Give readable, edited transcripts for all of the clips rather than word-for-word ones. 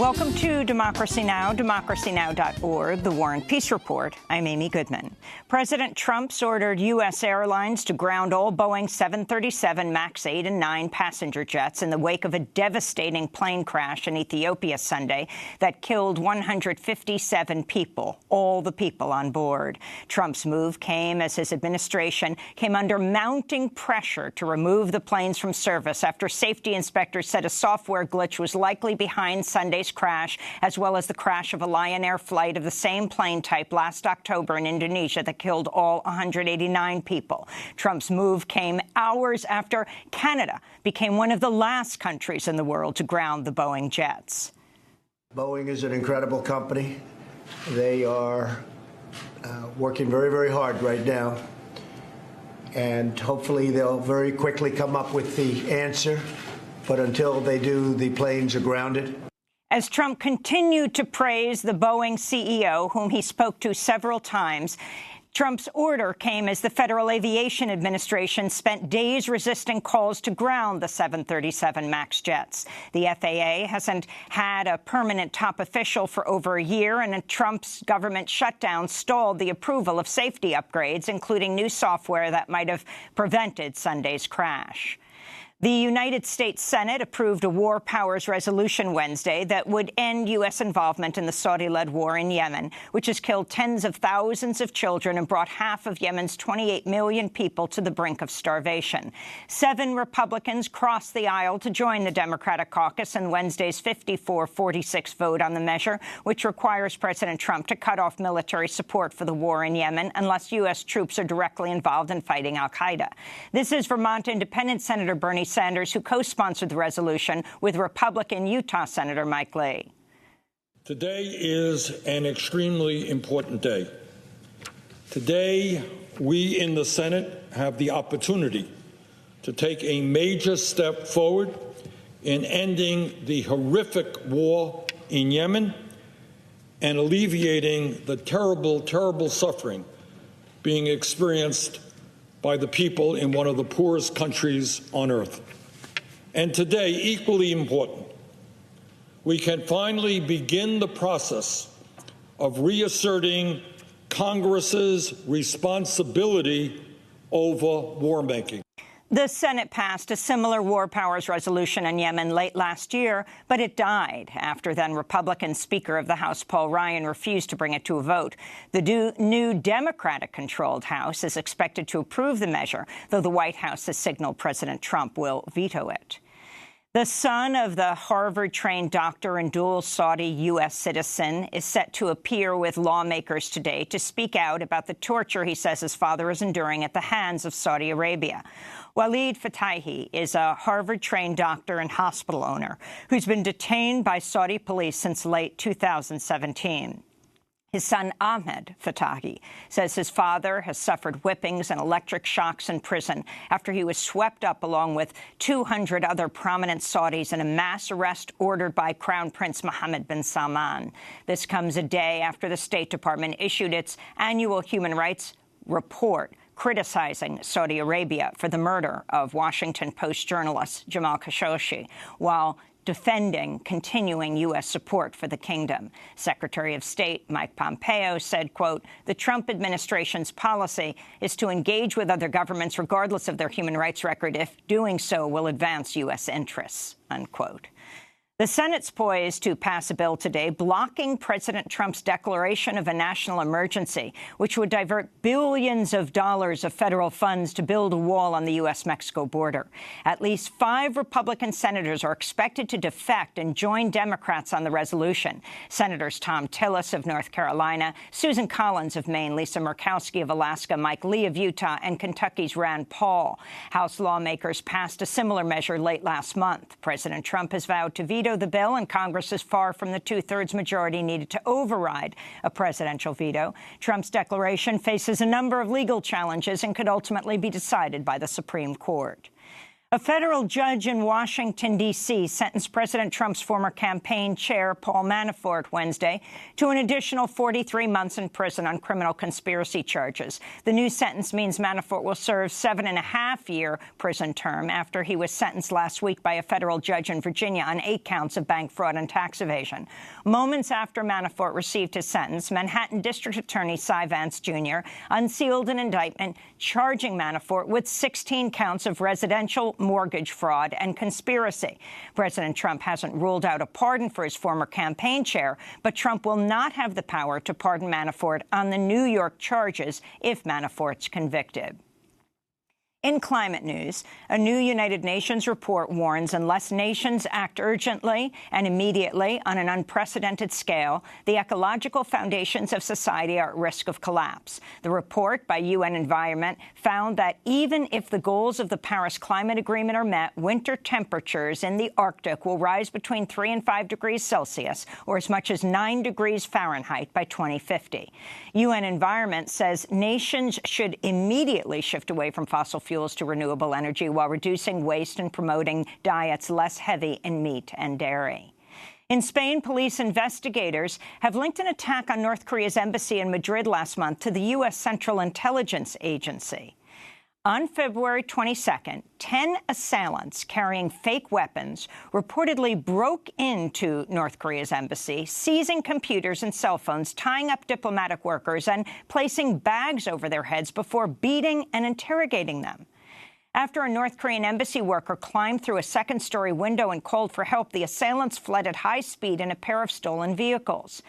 Welcome to Democracy Now!, democracynow.org, the War and Peace Report. I'm Amy Goodman. President Trump's ordered U.S. airlines to ground all Boeing 737 MAX 8 and 9 passenger jets in the wake of a devastating plane crash in Ethiopia Sunday that killed 157 people, all the people on board. Trump's move came as his administration came under mounting pressure to remove the planes from service after safety inspectors said a software glitch was likely behind Sunday's crash, as well as the crash of a Lion Air flight of the same plane type last October in Indonesia that killed all 189 people. Trump's move came hours after Canada became one of the last countries in the world to ground the Boeing jets. Boeing is an incredible company. They are working very, very hard right now. And hopefully they'll very quickly come up with the answer. But until they do, the planes are grounded. As Trump continued to praise the Boeing CEO, whom he spoke to several times, Trump's order came as the Federal Aviation Administration spent days resisting calls to ground the 737 MAX jets. The FAA hasn't had a permanent top official for over a year, and Trump's government shutdown stalled the approval of safety upgrades, including new software that might have prevented Sunday's crash. The United States Senate approved a war powers resolution Wednesday that would end U.S. involvement in the Saudi-led war in Yemen, which has killed tens of thousands of children and brought half of Yemen's 28 million people to the brink of starvation. 7 Republicans crossed the aisle to join the Democratic caucus in Wednesday's 54-46 vote on the measure, which requires President Trump to cut off military support for the war in Yemen unless U.S. troops are directly involved in fighting al-Qaeda. This is Vermont Independent Senator Bernie Sanders, who co-sponsored the resolution with Republican Utah Senator Mike Lee. Today is an extremely important day. Today, we in the Senate have the opportunity to take a major step forward in ending the horrific war in Yemen and alleviating the terrible, terrible suffering being experienced by the people in one of the poorest countries on earth. And today, equally important, we can finally begin the process of reasserting Congress's responsibility over war making. The Senate passed a similar war powers resolution on Yemen late last year, but it died after then Republican Speaker of the House Paul Ryan refused to bring it to a vote. The new Democratic-controlled House is expected to approve the measure, though the White House has signaled President Trump will veto it. The son of the Harvard-trained doctor and dual Saudi U.S. citizen is set to appear with lawmakers today to speak out about the torture he says his father is enduring at the hands of Saudi Arabia. Walid Fattahi is a Harvard-trained doctor and hospital owner who's been detained by Saudi police since late 2017. His son, Ahmed Fattah, says his father has suffered whippings and electric shocks in prison after he was swept up along with 200 other prominent Saudis in a mass arrest ordered by Crown Prince Mohammed bin Salman. This comes a day after the State Department issued its annual human rights report criticizing Saudi Arabia for the murder of Washington Post journalist Jamal Khashoggi, while defending continuing U.S. support for the kingdom. Secretary of State Mike Pompeo said, quote, "The Trump administration's policy is to engage with other governments regardless of their human rights record if doing so will advance U.S. interests," unquote. The Senate's poised to pass a bill today blocking President Trump's declaration of a national emergency, which would divert billions of dollars of federal funds to build a wall on the U.S.-Mexico border. At least 5 Republican senators are expected to defect and join Democrats on the resolution. Senators Tom Tillis of North Carolina, Susan Collins of Maine, Lisa Murkowski of Alaska, Mike Lee of Utah, and Kentucky's Rand Paul. House lawmakers passed a similar measure late last month. President Trump has vowed to veto the bill, and Congress is far from the 2/3 majority needed to override a presidential veto. Trump's declaration faces a number of legal challenges and could ultimately be decided by the Supreme Court. A federal judge in Washington, D.C. sentenced President Trump's former campaign chair, Paul Manafort, Wednesday to an additional 43 months in prison on criminal conspiracy charges. The new sentence means Manafort will serve 7.5-year prison term after he was sentenced last week by a federal judge in Virginia on 8 counts of bank fraud and tax evasion. Moments after Manafort received his sentence, Manhattan District Attorney Cy Vance Jr. unsealed an indictment charging Manafort with 16 counts of residential mortgage fraud and conspiracy. President Trump hasn't ruled out a pardon for his former campaign chair, but Trump will not have the power to pardon Manafort on the New York charges if Manafort's convicted. In climate news, a new United Nations report warns unless nations act urgently and immediately on an unprecedented scale, the ecological foundations of society are at risk of collapse. The report by UN Environment found that even if the goals of the Paris Climate Agreement are met, winter temperatures in the Arctic will rise between 3 and 5 degrees Celsius, or as much as 9 degrees Fahrenheit by 2050. UN Environment says nations should immediately shift away from fossil fuels to renewable energy while reducing waste and promoting diets less heavy in meat and dairy. In Spain, police investigators have linked an attack on North Korea's embassy in Madrid last month to the U.S. Central Intelligence Agency. On February 22nd, 10 assailants carrying fake weapons reportedly broke into North Korea's embassy, seizing computers and cell phones, tying up diplomatic workers, and placing bags over their heads before beating and interrogating them. After a North Korean embassy worker climbed through a second-story window and called for help, the assailants fled at high speed in a pair of stolen vehicles.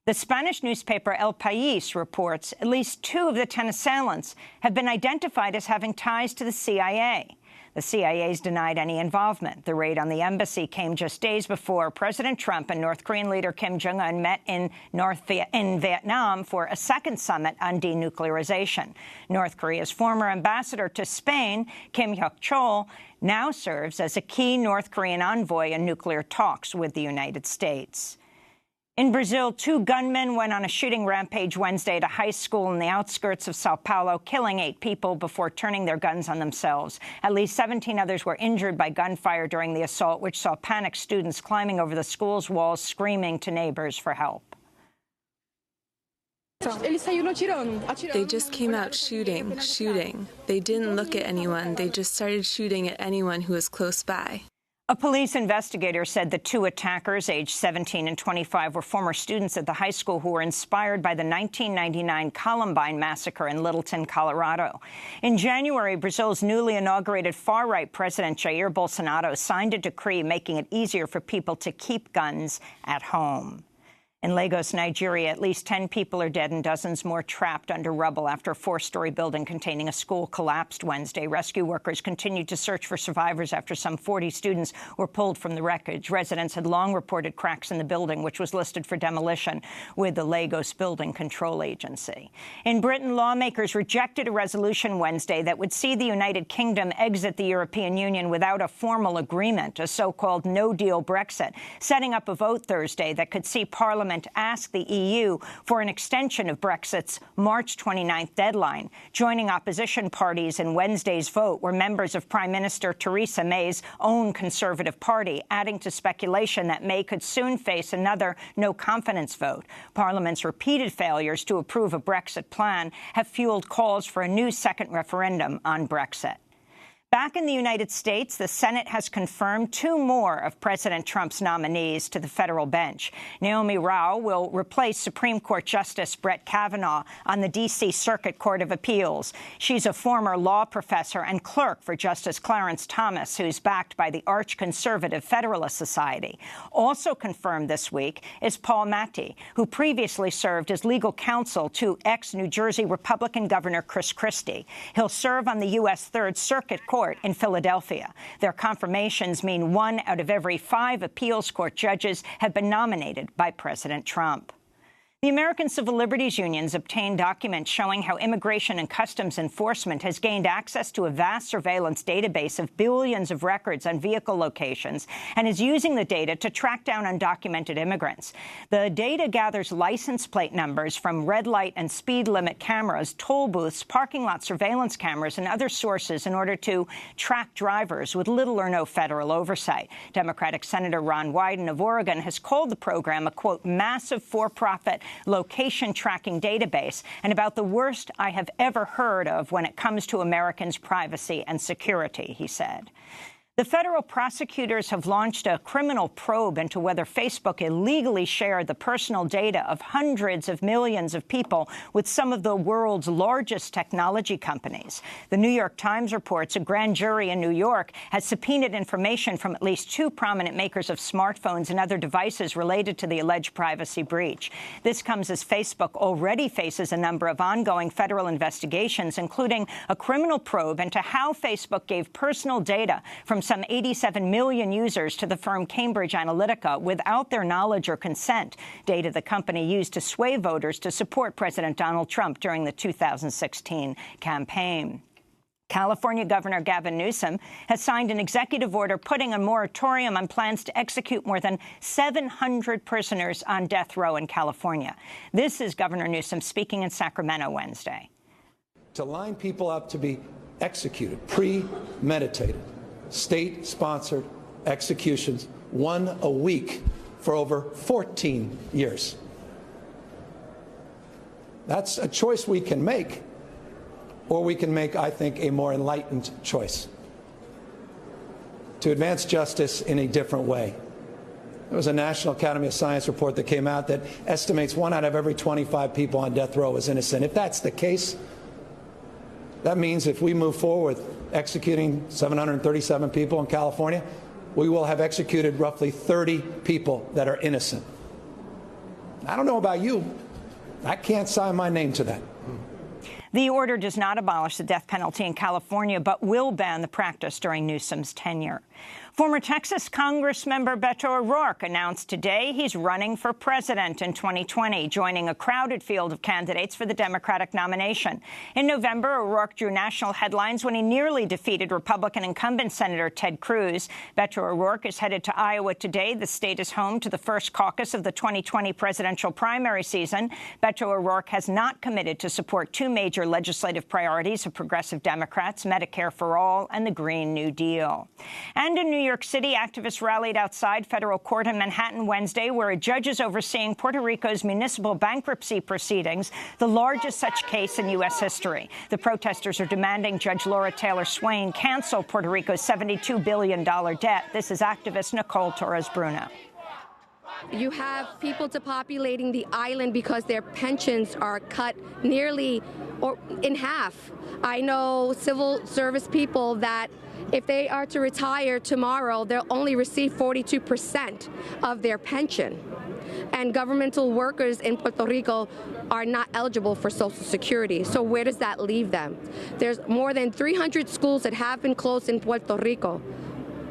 The Spanish newspaper El País reports at least 2 of the 10 assailants have been identified as having ties to the CIA. The CIA's denied any involvement. The raid on the embassy came just days before President Trump and North Korean leader Kim Jong-un met in Vietnam for a second summit on denuclearization. North Korea's former ambassador to Spain, Hyok-chol, now serves as a key North Korean envoy in nuclear talks with the United States. In Brazil, 2 gunmen went on a shooting rampage Wednesday at a high school in the outskirts of Sao Paulo, killing 8 people before turning their guns on themselves. At least 17 others were injured by gunfire during the assault, which saw panicked students climbing over the school's walls, screaming to neighbors for help. They just came out shooting. They didn't look at anyone. They just started shooting at anyone who was close by. A police investigator said the 2 attackers, aged 17 and 25, were former students at the high school who were inspired by the 1999 Columbine massacre in Littleton, Colorado. In January, Brazil's newly inaugurated far-right President Jair Bolsonaro signed a decree making it easier for people to keep guns at home. In Lagos, Nigeria, at least 10 people are dead and dozens more trapped under rubble after a 4-story building containing a school collapsed Wednesday. Rescue workers continued to search for survivors after some 40 students were pulled from the wreckage. Residents had long reported cracks in the building, which was listed for demolition with the Lagos Building Control Agency. In Britain, lawmakers rejected a resolution Wednesday that would see the United Kingdom exit the European Union without a formal agreement, a so-called no-deal Brexit, setting up a vote Thursday that could see Parliament ask the EU for an extension of Brexit's March 29th deadline. Joining opposition parties in Wednesday's vote were members of Prime Minister Theresa May's own Conservative Party, adding to speculation that May could soon face another no-confidence vote. Parliament's repeated failures to approve a Brexit plan have fueled calls for a new second referendum on Brexit. Back in the United States, the Senate has confirmed 2 more of President Trump's nominees to the federal bench. Naomi Rao will replace Supreme Court Justice Brett Kavanaugh on the D.C. Circuit Court of Appeals. She's a former law professor and clerk for Justice Clarence Thomas, who's backed by the arch-conservative Federalist Society. Also confirmed this week is Paul Matty, who previously served as legal counsel to ex-New Jersey Republican Governor Chris Christie. He'll serve on the U.S. Third Circuit Court in Philadelphia. Their confirmations mean 1 out of every 5 appeals court judges have been nominated by President Trump. The American Civil Liberties Unions obtained documents showing how Immigration and Customs Enforcement has gained access to a vast surveillance database of billions of records on vehicle locations and is using the data to track down undocumented immigrants. The data gathers license plate numbers from red light and speed limit cameras, toll booths, parking lot surveillance cameras, and other sources in order to track drivers with little or no federal oversight. Democratic Senator Ron Wyden of Oregon has called the program a, quote, massive for-profit location tracking database and about the worst I have ever heard of when it comes to Americans' privacy and security, he said. The federal prosecutors have launched a criminal probe into whether Facebook illegally shared the personal data of hundreds of millions of people with some of the world's largest technology companies. The New York Times reports a grand jury in New York has subpoenaed information from at least 2 prominent makers of smartphones and other devices related to the alleged privacy breach. This comes as Facebook already faces a number of ongoing federal investigations, including a criminal probe into how Facebook gave personal data from some 87 million users to the firm Cambridge Analytica without their knowledge or consent, data the company used to sway voters to support President Donald Trump during the 2016 campaign. California Governor Gavin Newsom has signed an executive order putting a moratorium on plans to execute more than 700 prisoners on death row in California. This is Governor Newsom speaking in Sacramento Wednesday. To line people up to be executed, premeditated, state-sponsored executions, 1 a week for over 14 years. That's a choice we can make, or we can make, I think, a more enlightened choice to advance justice in a different way. There was a National Academy of Science report that came out that estimates 1 out of every 25 people on death row is innocent. If that's the case, that means if we move forward with executing 737 people in California, we will have executed roughly 30 people that are innocent. I don't know about you. I can't sign my name to that. The order does not abolish the death penalty in California, but will ban the practice during Newsom's tenure. Former Texas Congressmember Beto ORourke announced today he's running for president in 2020, joining a crowded field of candidates for the Democratic nomination. In November, ORourke drew national headlines when he nearly defeated Republican incumbent Senator Ted Cruz. Beto ORourke is headed to Iowa today. The state is home to the first caucus of the 2020 presidential primary season. Beto ORourke has not committed to support 2 major legislative priorities of progressive Democrats, Medicare for All and the Green New Deal. And in New York City, activists rallied outside federal court in Manhattan Wednesday, where a judge is overseeing Puerto Rico's municipal bankruptcy proceedings, the largest such case in U.S. history. The protesters are demanding Judge Laura Taylor Swain cancel Puerto Rico's $72 billion debt. This is activist Nicole Torres-Bruno. You have people depopulating the island because their pensions are cut nearly or in half. I know civil service people that if they are to retire tomorrow, they'll only receive 42% of their pension. And governmental workers in Puerto Rico are not eligible for Social Security. So where does that leave them? There's more than 300 schools that have been closed in Puerto Rico.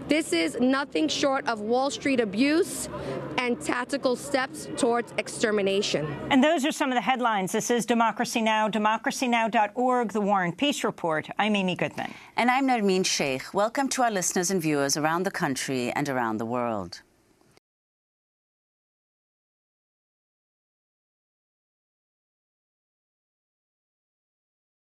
This is nothing short of Wall Street abuse and tactical steps towards extermination. And those are some of the headlines. This is Democracy Now!, democracynow.org, The War and Peace Report. I'm Amy Goodman. And I'm Nermeen Sheikh. Welcome to our listeners and viewers around the country and around the world.